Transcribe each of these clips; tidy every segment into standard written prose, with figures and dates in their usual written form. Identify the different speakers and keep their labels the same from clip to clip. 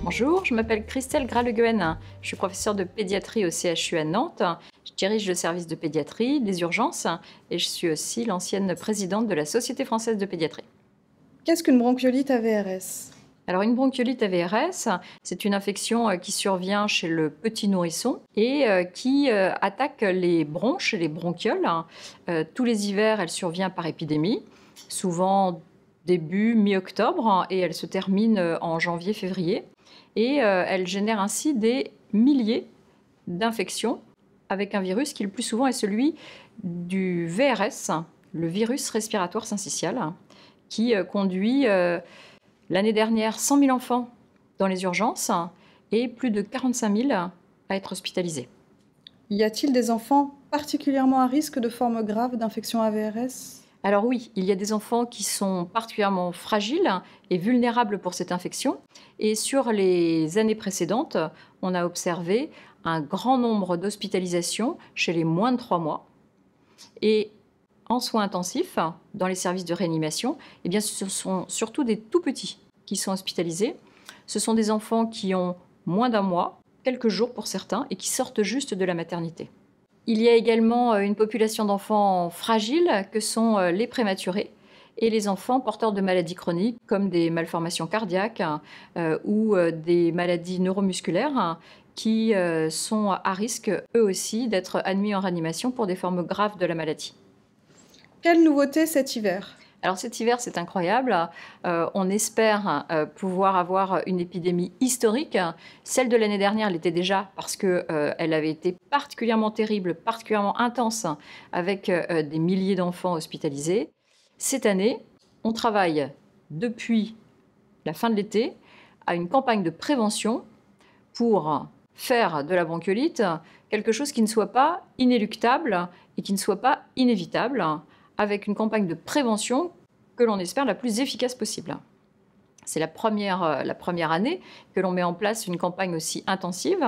Speaker 1: Bonjour, je m'appelle Christelle Graleguen. Je suis professeure de pédiatrie au CHU à Nantes. Je dirige le service de pédiatrie, des urgences, et je suis aussi l'ancienne présidente de la Société française de pédiatrie.
Speaker 2: Qu'est-ce qu'une bronchiolite AVRS?
Speaker 1: Alors une bronchiolite AVRS, c'est une infection qui survient chez le petit nourrisson et qui attaque les bronches et les bronchioles. Tous les hivers, elle survient par épidémie, souvent début mi-octobre, et elle se termine en janvier-février. Et elle génère ainsi des milliers d'infections avec un virus qui le plus souvent est celui du VRS, le virus respiratoire syncytial, qui conduit l'année dernière 100 000 enfants dans les urgences et plus de 45 000 à être hospitalisés.
Speaker 2: Y a-t-il des enfants particulièrement à risque de formes graves d'infection AVRS?
Speaker 1: Alors oui, il y a des enfants qui sont particulièrement fragiles et vulnérables pour cette infection. Et sur les années précédentes, on a observé un grand nombre d'hospitalisations chez les moins de 3 mois. Et en soins intensifs, dans les services de réanimation, eh bien, ce sont surtout des tout petits qui sont hospitalisés. Ce sont des enfants qui ont moins d'un mois, quelques jours pour certains, et qui sortent juste de la maternité. Il y a également une population d'enfants fragiles que sont les prématurés et les enfants porteurs de maladies chroniques comme des malformations cardiaques ou des maladies neuromusculaires qui sont à risque eux aussi d'être admis en réanimation pour des formes graves de la maladie.
Speaker 2: Quelle nouveauté cet hiver?
Speaker 1: Alors cet hiver, c'est incroyable. On espère pouvoir avoir une épidémie historique. Celle de l'année dernière l'était déjà parce qu'elle avait été particulièrement terrible, particulièrement intense, avec des milliers d'enfants hospitalisés. Cette année, on travaille depuis la fin de l'été à une campagne de prévention pour faire de la bronchiolite quelque chose qui ne soit pas inéluctable et qui ne soit pas inévitable, avec une campagne de prévention que l'on espère la plus efficace possible. C'est la première année que l'on met en place une campagne aussi intensive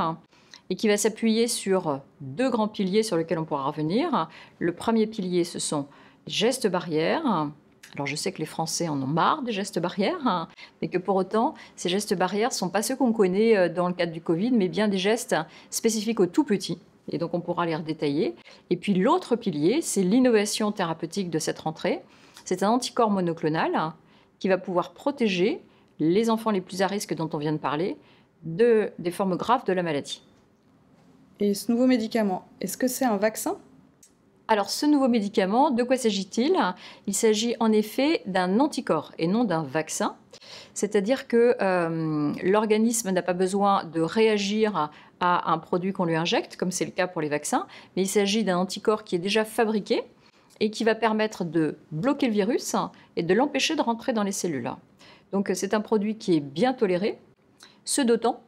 Speaker 1: et qui va s'appuyer sur 2 grands piliers sur lesquels on pourra revenir. Le premier pilier, ce sont les gestes barrières. Alors je sais que les Français en ont marre des gestes barrières, mais que pour autant, ces gestes barrières ne sont pas ceux qu'on connaît dans le cadre du Covid, mais bien des gestes spécifiques aux tout petits. Et donc on pourra les redétailler. Et puis l'autre pilier, c'est l'innovation thérapeutique de cette rentrée. C'est un anticorps monoclonal qui va pouvoir protéger les enfants les plus à risque dont on vient de parler des formes graves de la maladie.
Speaker 2: Et ce nouveau médicament, est-ce que c'est un vaccin?
Speaker 1: Alors ce nouveau médicament, de quoi s'agit-il? Il s'agit en effet d'un anticorps et non d'un vaccin. C'est-à-dire que l'organisme n'a pas besoin de réagir à un produit qu'on lui injecte, comme c'est le cas pour les vaccins, mais il s'agit d'un anticorps qui est déjà fabriqué et qui va permettre de bloquer le virus et de l'empêcher de rentrer dans les cellules. Donc c'est un produit qui est bien toléré, ce d'autant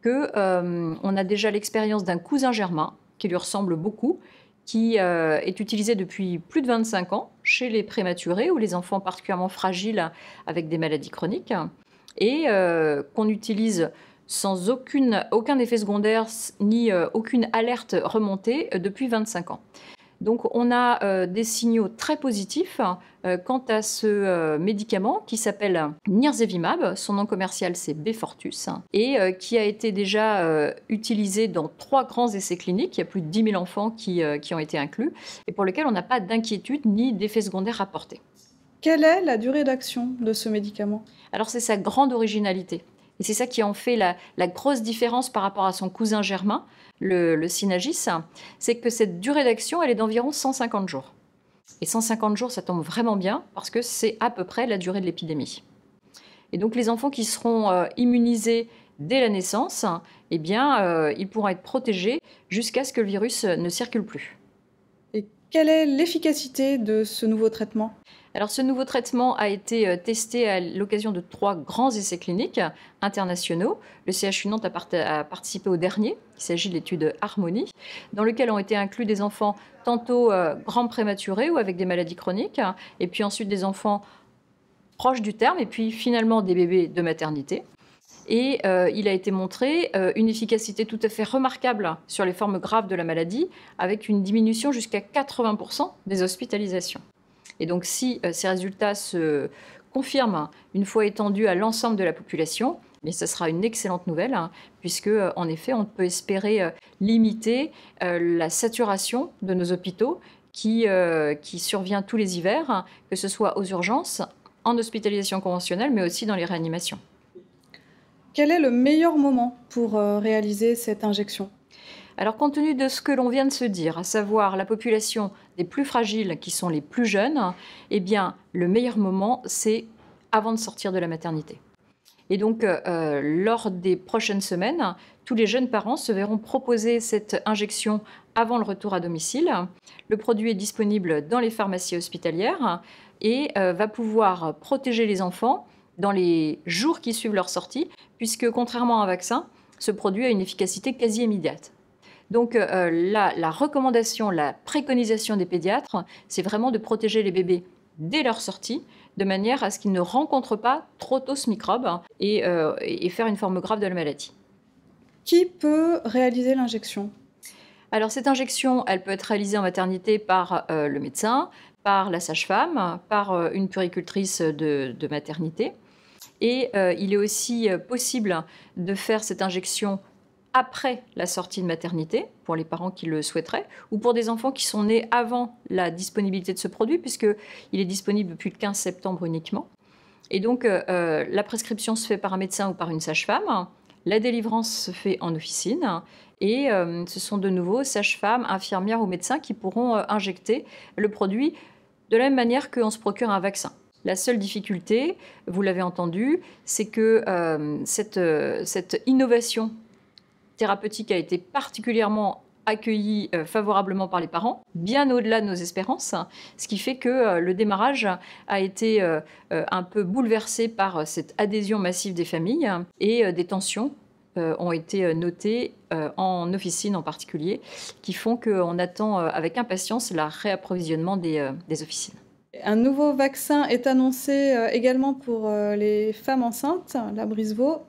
Speaker 1: qu'on a déjà l'expérience d'un cousin germain qui lui ressemble beaucoup, qui est utilisé depuis plus de 25 ans chez les prématurés ou les enfants particulièrement fragiles avec des maladies chroniques et qu'on utilise sans aucun effet secondaire ni aucune alerte remontée depuis 25 ans. Donc on a des signaux très positifs quant à ce médicament qui s'appelle Nirsevimab, son nom commercial c'est Beyfortus, et qui a été déjà utilisé dans 3 grands essais cliniques. Il y a plus de 10 000 enfants qui ont été inclus et pour lesquels on n'a pas d'inquiétude ni d'effets secondaires rapportés.
Speaker 2: Quelle est la durée d'action de ce médicament?
Speaker 1: Alors c'est sa grande originalité. Et c'est ça qui en fait la grosse différence par rapport à son cousin germain, le Synagis, c'est que cette durée d'action, elle est d'environ 150 jours. Et 150 jours, ça tombe vraiment bien parce que c'est à peu près la durée de l'épidémie. Et donc les enfants qui seront immunisés dès la naissance, eh bien, ils pourront être protégés jusqu'à ce que le virus ne circule plus.
Speaker 2: Et quelle est l'efficacité de ce nouveau traitement?
Speaker 1: Alors ce nouveau traitement a été testé à l'occasion de 3 grands essais cliniques internationaux. Le CHU Nantes a participé au dernier, il s'agit de l'étude Harmonie, dans lequel ont été inclus des enfants tantôt grands prématurés ou avec des maladies chroniques, et puis ensuite des enfants proches du terme, et puis finalement des bébés de maternité. Et il a été montré une efficacité tout à fait remarquable sur les formes graves de la maladie, avec une diminution jusqu'à 80% des hospitalisations. Et donc, si ces résultats se confirment une fois étendus à l'ensemble de la population, Mais ce sera une excellente nouvelle, hein, puisque, en effet, on peut espérer limiter la saturation de nos hôpitaux qui survient tous les hivers, hein, que ce soit aux urgences, en hospitalisation conventionnelle, mais aussi dans les réanimations.
Speaker 2: Quel est le meilleur moment pour réaliser cette injection?
Speaker 1: Alors, compte tenu de ce que l'on vient de se dire, à savoir la population des plus fragiles qui sont les plus jeunes, eh bien, le meilleur moment, c'est avant de sortir de la maternité. Et donc, lors des prochaines semaines, tous les jeunes parents se verront proposer cette injection avant le retour à domicile. Le produit est disponible dans les pharmacies hospitalières et va pouvoir protéger les enfants dans les jours qui suivent leur sortie, puisque contrairement à un vaccin, ce produit a une efficacité quasi immédiate. Donc la recommandation, la préconisation des pédiatres, c'est vraiment de protéger les bébés dès leur sortie, de manière à ce qu'ils ne rencontrent pas trop tôt ce microbe et faire une forme grave de la maladie.
Speaker 2: Qui peut réaliser l'injection?
Speaker 1: Alors cette injection, elle peut être réalisée en maternité par le médecin, par la sage-femme, par une puéricultrice de maternité. Et il est aussi possible de faire cette injection après la sortie de maternité, pour les parents qui le souhaiteraient, ou pour des enfants qui sont nés avant la disponibilité de ce produit, puisqu'il est disponible depuis le 15 septembre uniquement. Et donc, la prescription se fait par un médecin ou par une sage-femme, la délivrance se fait en officine, et ce sont de nouveau sages-femmes, infirmières ou médecins qui pourront injecter le produit de la même manière qu'on se procure un vaccin. La seule difficulté, vous l'avez entendu, c'est que cette innovation thérapeutique a été particulièrement accueillie favorablement par les parents, bien au-delà de nos espérances, ce qui fait que le démarrage a été un peu bouleversé par cette adhésion massive des familles et des tensions ont été notées en officine en particulier, qui font qu'on attend avec impatience le réapprovisionnement des officines.
Speaker 2: Un nouveau vaccin est annoncé également pour les femmes enceintes, l'Abrysvo.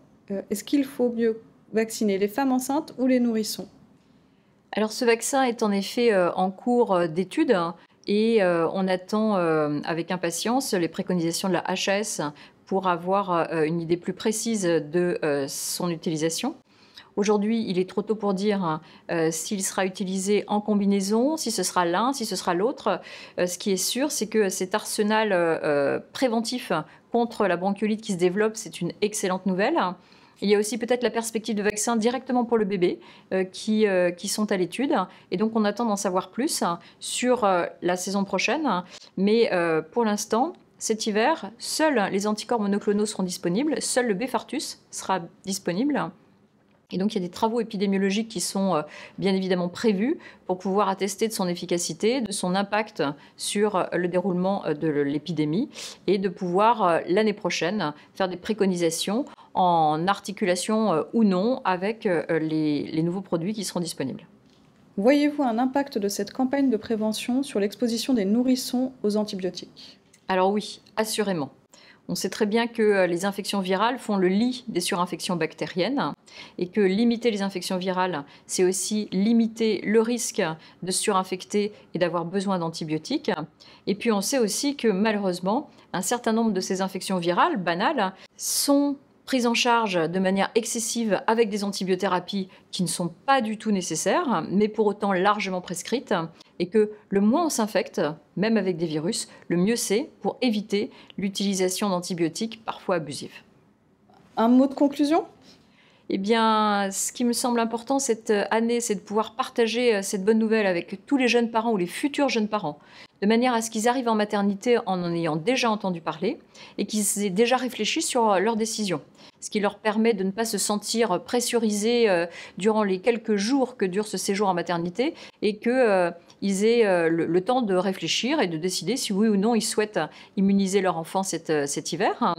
Speaker 2: Est-ce qu'il faut mieux vacciner les femmes enceintes ou les nourrissons?
Speaker 1: Alors ce vaccin est en effet en cours d'étude et on attend avec impatience les préconisations de la HAS pour avoir une idée plus précise de son utilisation. Aujourd'hui, il est trop tôt pour dire s'il sera utilisé en combinaison, si ce sera l'un, si ce sera l'autre. Ce qui est sûr, c'est que cet arsenal préventif contre la bronchiolite qui se développe, c'est une excellente nouvelle. Il y a aussi peut-être la perspective de vaccin directement pour le bébé qui sont à l'étude. Et donc, on attend d'en savoir plus sur la saison prochaine. Mais pour l'instant, cet hiver, seuls les anticorps monoclonaux seront disponibles, seul le Beyfortus sera disponible. Et donc, il y a des travaux épidémiologiques qui sont bien évidemment prévus pour pouvoir attester de son efficacité, de son impact sur le déroulement de l'épidémie et de pouvoir, l'année prochaine, faire des préconisations en articulation ou non avec les nouveaux produits qui seront disponibles.
Speaker 2: Voyez-vous un impact de cette campagne de prévention sur l'exposition des nourrissons aux antibiotiques?
Speaker 1: Alors oui, assurément. On sait très bien que les infections virales font le lit des surinfections bactériennes et que limiter les infections virales, c'est aussi limiter le risque de surinfecter et d'avoir besoin d'antibiotiques. Et puis on sait aussi que malheureusement, un certain nombre de ces infections virales banales sont prises en charge de manière excessive avec des antibiothérapies qui ne sont pas du tout nécessaires, mais pour autant largement prescrites, et que le moins on s'infecte, même avec des virus, le mieux c'est pour éviter l'utilisation d'antibiotiques parfois abusives.
Speaker 2: Un mot de conclusion?
Speaker 1: Eh bien, ce qui me semble important cette année, c'est de pouvoir partager cette bonne nouvelle avec tous les jeunes parents ou les futurs jeunes parents, de manière à ce qu'ils arrivent en maternité en ayant déjà entendu parler et qu'ils aient déjà réfléchi sur leurs décisions. Ce qui leur permet de ne pas se sentir pressurisés durant les quelques jours que dure ce séjour en maternité et qu'ils aient le temps de réfléchir et de décider si oui ou non ils souhaitent immuniser leur enfant cet hiver.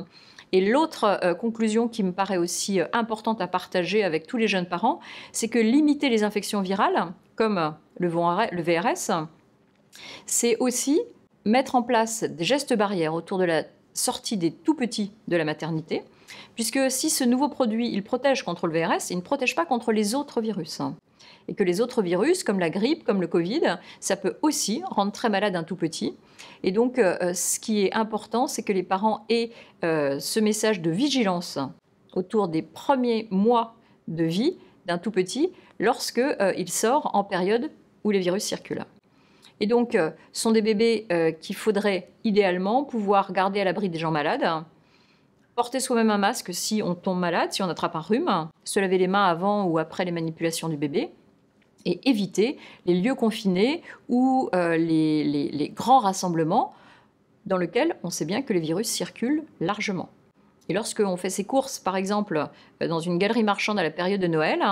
Speaker 1: Et l'autre conclusion qui me paraît aussi importante à partager avec tous les jeunes parents, c'est que limiter les infections virales, comme le VRS, c'est aussi mettre en place des gestes barrières autour de la sortie des tout-petits de la maternité, puisque si ce nouveau produit, il protège contre le VRS, il ne protège pas contre les autres virus. Et que les autres virus, comme la grippe, comme le Covid, ça peut aussi rendre très malade un tout-petit. Et donc, ce qui est important, c'est que les parents aient ce message de vigilance autour des premiers mois de vie d'un tout petit lorsqu'il sort en période où les virus circulent. Et donc, ce sont des bébés qu'il faudrait idéalement pouvoir garder à l'abri des gens malades, porter soi-même un masque si on tombe malade, si on attrape un rhume, se laver les mains avant ou après les manipulations du bébé, et éviter les lieux confinés ou les grands rassemblements dans lesquels on sait bien que les virus circulent largement. Et lorsqu'on fait ses courses, par exemple, dans une galerie marchande à la période de Noël,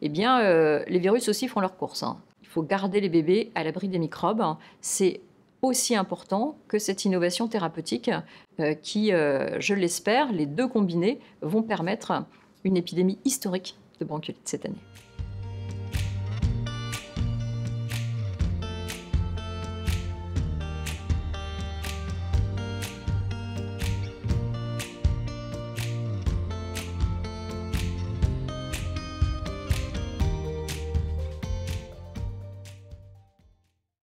Speaker 1: eh bien, les virus aussi font leurs courses. Il faut garder les bébés à l'abri des microbes. C'est aussi important que cette innovation thérapeutique qui, je l'espère, les deux combinés, vont permettre une épidémie historique de bronchiolite cette année.